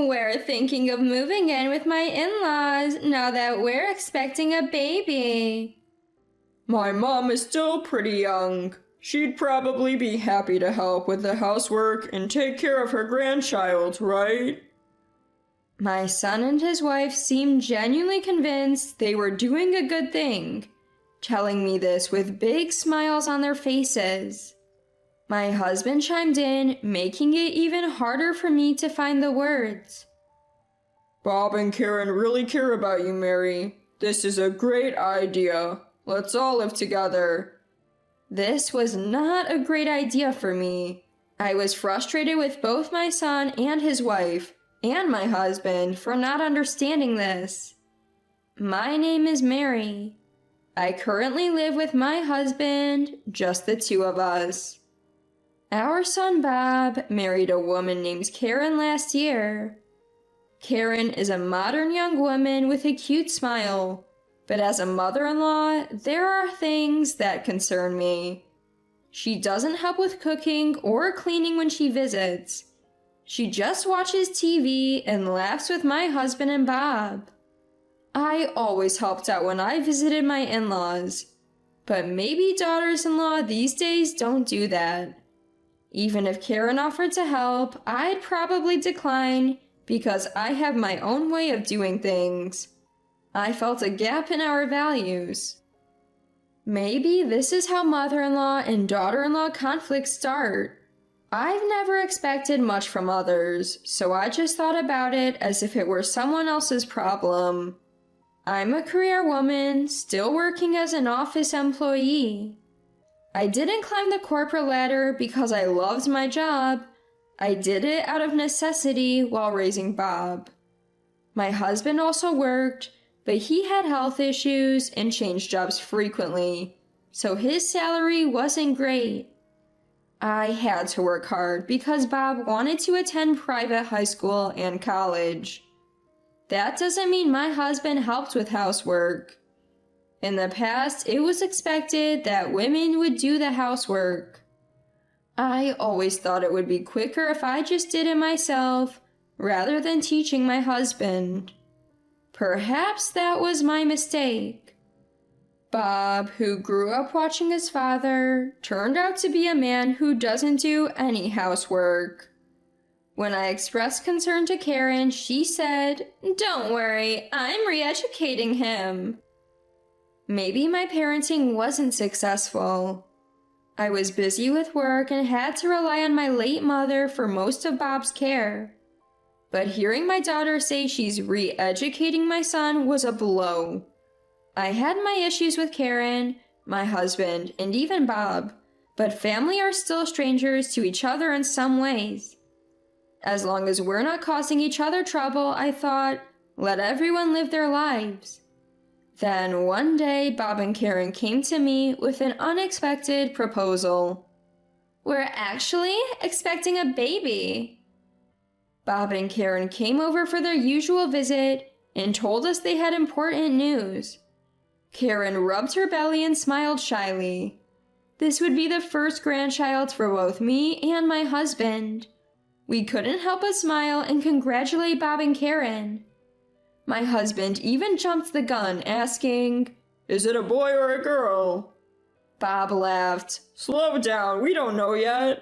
We're thinking of moving in with my in-laws now that we're expecting a baby. My mom is still pretty young. She'd probably be happy to help with the housework and take care of her grandchild, right? My son and his wife seemed genuinely convinced they were doing a good thing, telling me this with big smiles on their faces. My husband chimed in, making it even harder for me to find the words. Bob and Karen really care about you, Mary. This is a great idea. Let's all live together. This was not a great idea for me. I was frustrated with both my son and his wife, and my husband, for not understanding this. My name is Mary. I currently live with my husband, just the two of us. Our son Bob married a woman named Karen last year. Karen is a modern young woman with a cute smile, but as a mother-in-law, there are things that concern me. She doesn't help with cooking or cleaning when she visits. She just watches TV and laughs with my husband and Bob. I always helped out when I visited my in-laws, but maybe daughters-in-law these days don't do that. Even if Karen offered to help, I'd probably decline because I have my own way of doing things. I felt a gap in our values. Maybe this is how mother-in-law and daughter-in-law conflicts start. I've never expected much from others, so I just thought about it as if it were someone else's problem. I'm a career woman, still working as an office employee. I didn't climb the corporate ladder because I loved my job. I did it out of necessity while raising Bob. My husband also worked, but he had health issues and changed jobs frequently, so his salary wasn't great. I had to work hard because Bob wanted to attend private high school and college. That doesn't mean my husband helped with housework. In the past, it was expected that women would do the housework. I always thought it would be quicker if I just did it myself, rather than teaching my husband. Perhaps that was my mistake. Bob, who grew up watching his father, turned out to be a man who doesn't do any housework. When I expressed concern to Karen, she said, "Don't worry, I'm re-educating him." Maybe my parenting wasn't successful. I was busy with work and had to rely on my late mother for most of Bob's care. But hearing my daughter say she's re-educating my son was a blow. I had my issues with Karen, my husband, and even Bob, but family are still strangers to each other in some ways. As long as we're not causing each other trouble, I thought, let everyone live their lives. Then one day, Bob and Karen came to me with an unexpected proposal. We're actually expecting a baby. Bob and Karen came over for their usual visit and told us they had important news. Karen rubbed her belly and smiled shyly. This would be the first grandchild for both me and my husband. We couldn't help but smile and congratulate Bob and Karen. My husband even jumped the gun, asking, "Is it a boy or a girl?" Bob laughed. "Slow down, we don't know yet."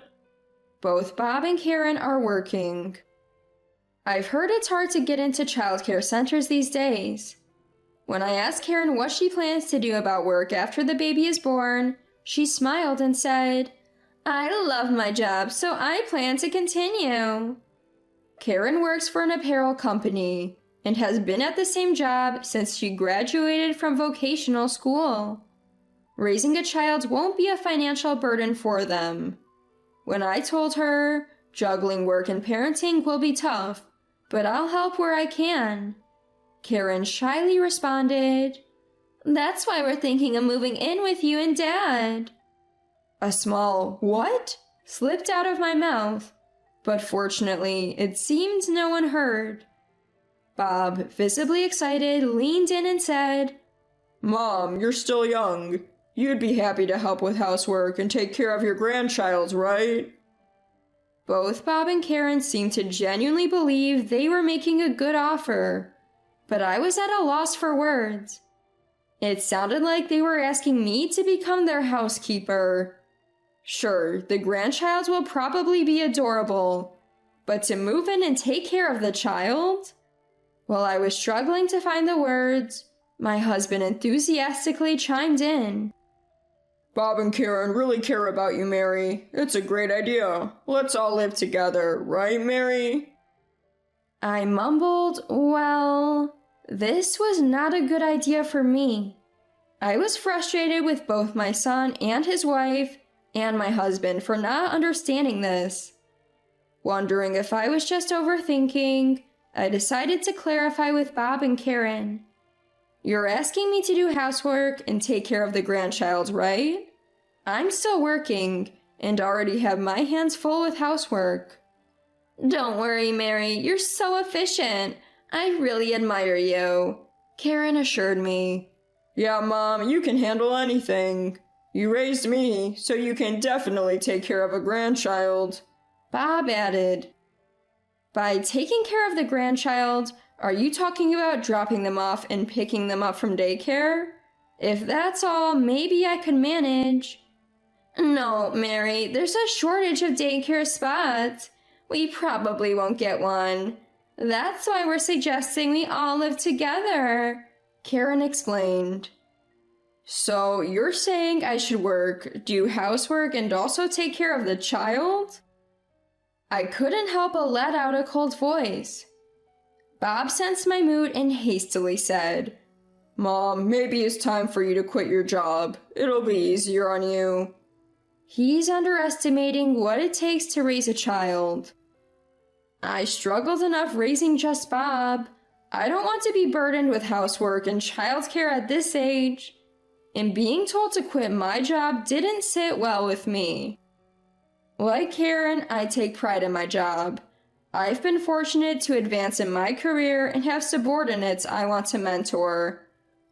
Both Bob and Karen are working. I've heard it's hard to get into childcare centers these days. When I asked Karen what she plans to do about work after the baby is born, she smiled and said, "I love my job, so I plan to continue." Karen works for an apparel company and has been at the same job since she graduated from vocational school. Raising a child won't be a financial burden for them. When I told her, juggling work and parenting will be tough, but I'll help where I can, Karen shyly responded, "That's why we're thinking of moving in with you and Dad." A small "what?" slipped out of my mouth, but fortunately, it seemed no one heard. Bob, visibly excited, leaned in and said, "Mom, you're still young. You'd be happy to help with housework and take care of your grandchild, right?" Both Bob and Karen seemed to genuinely believe they were making a good offer, but I was at a loss for words. It sounded like they were asking me to become their housekeeper. Sure, the grandchild will probably be adorable, but to move in and take care of the child? While I was struggling to find the words, my husband enthusiastically chimed in. Bob and Karen really care about you, Mary. It's a great idea. Let's all live together, right, Mary? I mumbled, well, this was not a good idea for me. I was frustrated with both my son and his wife and my husband for not understanding this. Wondering if I was just overthinking, I decided to clarify with Bob and Karen. You're asking me to do housework and take care of the grandchild, right? I'm still working and already have my hands full with housework. Don't worry, Mary, you're so efficient. I really admire you, Karen assured me. Yeah, Mom, you can handle anything. You raised me, so you can definitely take care of a grandchild, Bob added. By taking care of the grandchild, are you talking about dropping them off and picking them up from daycare? If that's all, maybe I could manage. No, Mary, there's a shortage of daycare spots. We probably won't get one. That's why we're suggesting we all live together, Karen explained. So you're saying I should work, do housework, and also take care of the child? I couldn't help but let out a cold voice. Bob sensed my mood and hastily said, Mom, maybe it's time for you to quit your job. It'll be easier on you. He's underestimating what it takes to raise a child. I struggled enough raising just Bob. I don't want to be burdened with housework and childcare at this age. And being told to quit my job didn't sit well with me. Like Karen, I take pride in my job. I've been fortunate to advance in my career and have subordinates I want to mentor.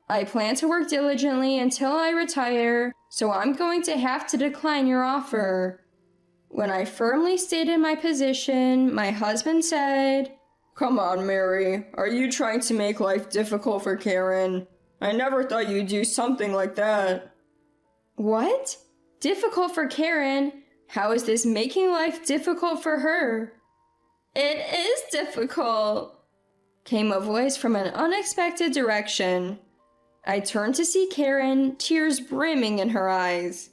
I plan to work diligently until I retire, so I'm going to have to decline your offer. When I firmly stated my position, my husband said, Come on, Mary. Are you trying to make life difficult for Karen? I never thought you'd do something like that. What? Difficult for Karen? How is this making life difficult for her? It is difficult, came a voice from an unexpected direction. I turned to see Karen, tears brimming in her eyes.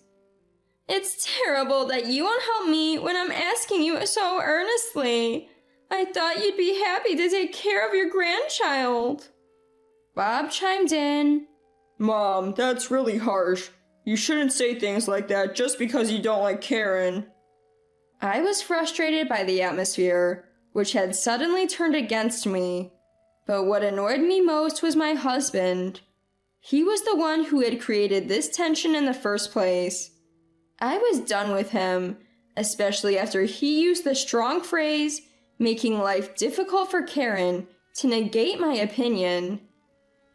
It's terrible that you won't help me when I'm asking you so earnestly. I thought you'd be happy to take care of your grandchild. Bob chimed in. Mom, that's really harsh. You shouldn't say things like that just because you don't like Karen. I was frustrated by the atmosphere, which had suddenly turned against me. But what annoyed me most was my husband. He was the one who had created this tension in the first place. I was done with him, especially after he used the strong phrase, making life difficult for Karen, to negate my opinion.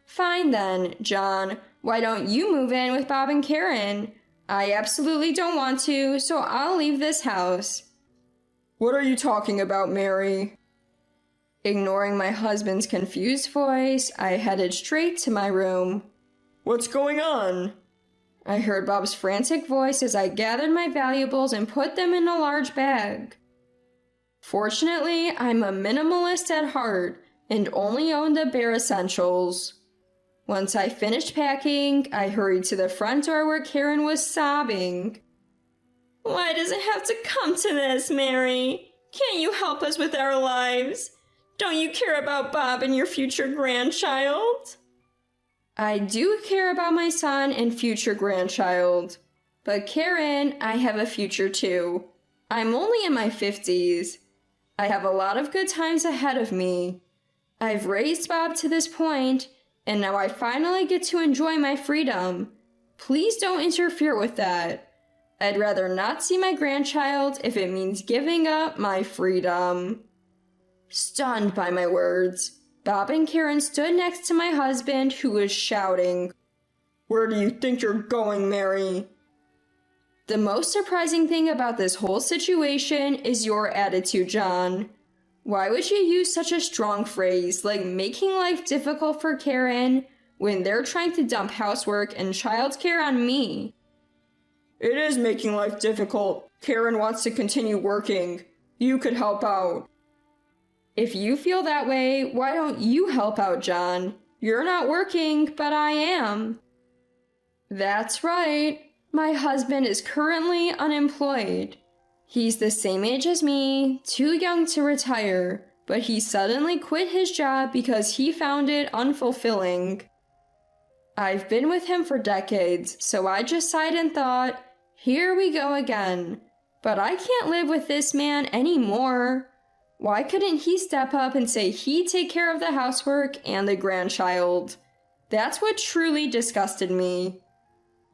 Fine then, John, why don't you move in with Bob and Karen? I absolutely don't want to, so I'll leave this house. What are you talking about, Mary? Ignoring my husband's confused voice, I headed straight to my room. What's going on? I heard Bob's frantic voice as I gathered my valuables and put them in a large bag. Fortunately, I'm a minimalist at heart and only own the bare essentials. Once I finished packing, I hurried to the front door where Karen was sobbing. Why does it have to come to this, Mary? Can't you help us with our lives? Don't you care about Bob and your future grandchild? I do care about my son and future grandchild. But Karen, I have a future too. I'm only in my 50s. I have a lot of good times ahead of me. I've raised Bob to this point, and now I finally get to enjoy my freedom. Please don't interfere with that. I'd rather not see my grandchild if it means giving up my freedom. Stunned by my words, Bob and Karen stood next to my husband, who was shouting, Where do you think you're going, Mary? The most surprising thing about this whole situation is your attitude, John. Why would you use such a strong phrase like making life difficult for Karen when they're trying to dump housework and childcare on me? It is making life difficult. Karen wants to continue working. You could help out. If you feel that way, why don't you help out, John? You're not working, but I am. That's right. My husband is currently unemployed. He's the same age as me, too young to retire, but he suddenly quit his job because he found it unfulfilling. I've been with him for decades, so I just sighed and thought, here we go again. But I can't live with this man anymore. Why couldn't he step up and say he'd take care of the housework and the grandchild? That's what truly disgusted me.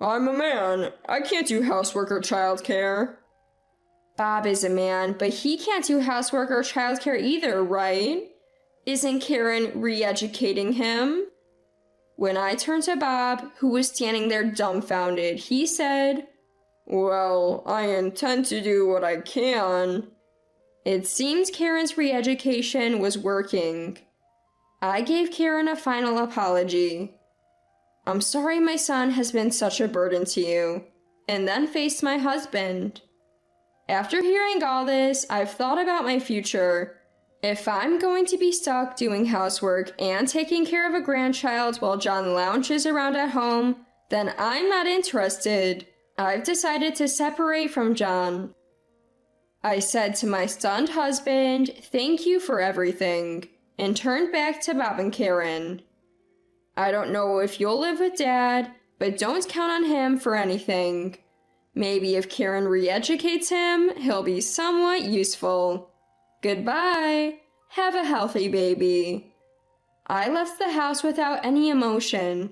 I'm a man. I can't do housework or childcare. Bob is a man, but he can't do housework or childcare either, right? Isn't Karen re-educating him? When I turned to Bob, who was standing there dumbfounded, he said, Well, I intend to do what I can. It seems Karen's re-education was working. I gave Karen a final apology. I'm sorry my son has been such a burden to you, and then faced my husband. After hearing all this, I've thought about my future. If I'm going to be stuck doing housework and taking care of a grandchild while John lounges around at home, then I'm not interested. I've decided to separate from John. I said to my stunned husband, thank you for everything, and turned back to Bob and Karen. I don't know if you'll live with Dad, but don't count on him for anything. Maybe if Karen re-educates him, he'll be somewhat useful. Goodbye. Have a healthy baby. I left the house without any emotion.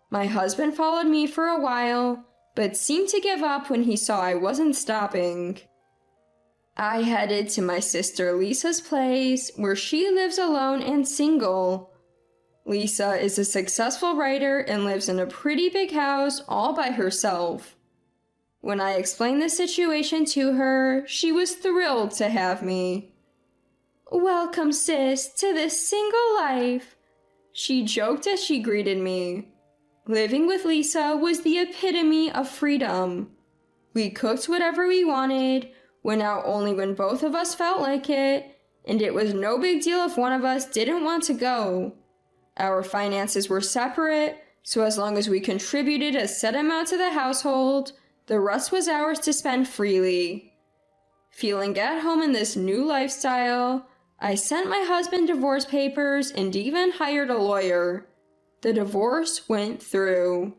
My husband followed me for a while, but seemed to give up when he saw I wasn't stopping. I headed to my sister Lisa's place, where she lives alone and single. Lisa is a successful writer and lives in a pretty big house all by herself. When I explained the situation to her, she was thrilled to have me. Welcome, sis, to this single life, she joked as she greeted me. Living with Lisa was the epitome of freedom. We cooked whatever we wanted, went out only when both of us felt like it, and it was no big deal if one of us didn't want to go. Our finances were separate, so as long as we contributed a set amount to the household, the rest was ours to spend freely. Feeling at home in this new lifestyle, I sent my husband divorce papers and even hired a lawyer. The divorce went through.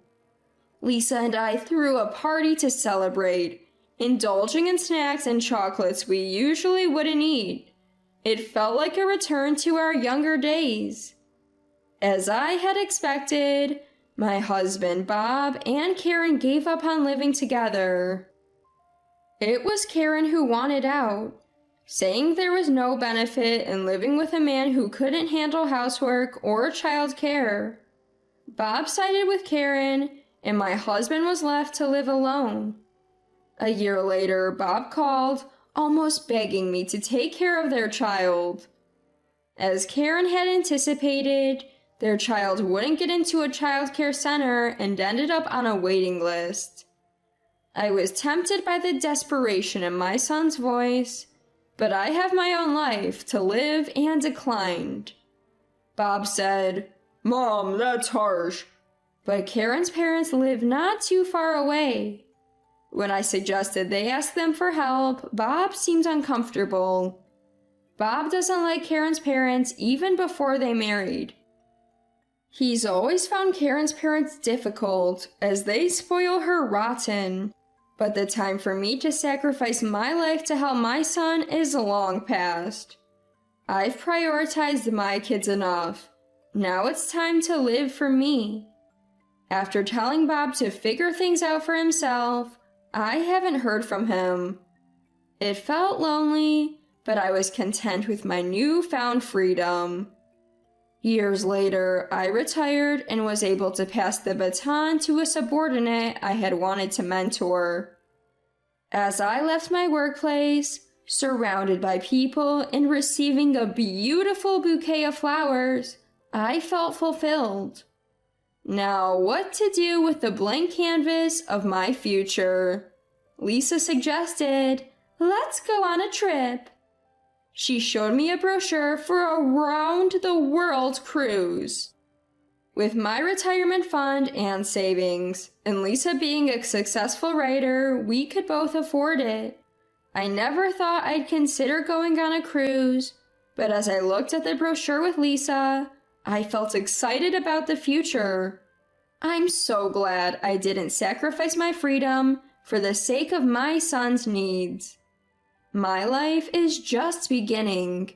Lisa and I threw a party to celebrate, indulging in snacks and chocolates we usually wouldn't eat. It felt like a return to our younger days. As I had expected, my husband Bob and Karen gave up on living together. It was Karen who wanted out, saying there was no benefit in living with a man who couldn't handle housework or child care. Bob sided with Karen, and my husband was left to live alone. A year later, Bob called, almost begging me to take care of their child. As Karen had anticipated, their child wouldn't get into a child care center and ended up on a waiting list. I was tempted by the desperation in my son's voice, but I have my own life to live and declined. Bob said, Mom, that's harsh. But Karen's parents live not too far away. When I suggested they ask them for help, Bob seemed uncomfortable. Bob doesn't like Karen's parents even before they married. He's always found Karen's parents difficult, as they spoil her rotten. But the time for me to sacrifice my life to help my son is long past. I've prioritized my kids enough. Now it's time to live for me. After telling Bob to figure things out for himself, I haven't heard from him. It felt lonely, but I was content with my newfound freedom. Years later, I retired and was able to pass the baton to a subordinate I had wanted to mentor. As I left my workplace, surrounded by people and receiving a beautiful bouquet of flowers, I felt fulfilled. Now, what to do with the blank canvas of my future? Lisa suggested, let's go on a trip. She showed me a brochure for a round-the-world cruise. With my retirement fund and savings, and Lisa being a successful writer, we could both afford it. I never thought I'd consider going on a cruise, but as I looked at the brochure with Lisa, I felt excited about the future. I'm so glad I didn't sacrifice my freedom for the sake of my son's needs. My life is just beginning.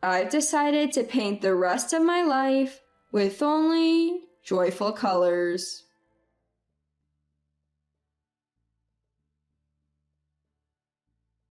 I've decided to paint the rest of my life with only joyful colors.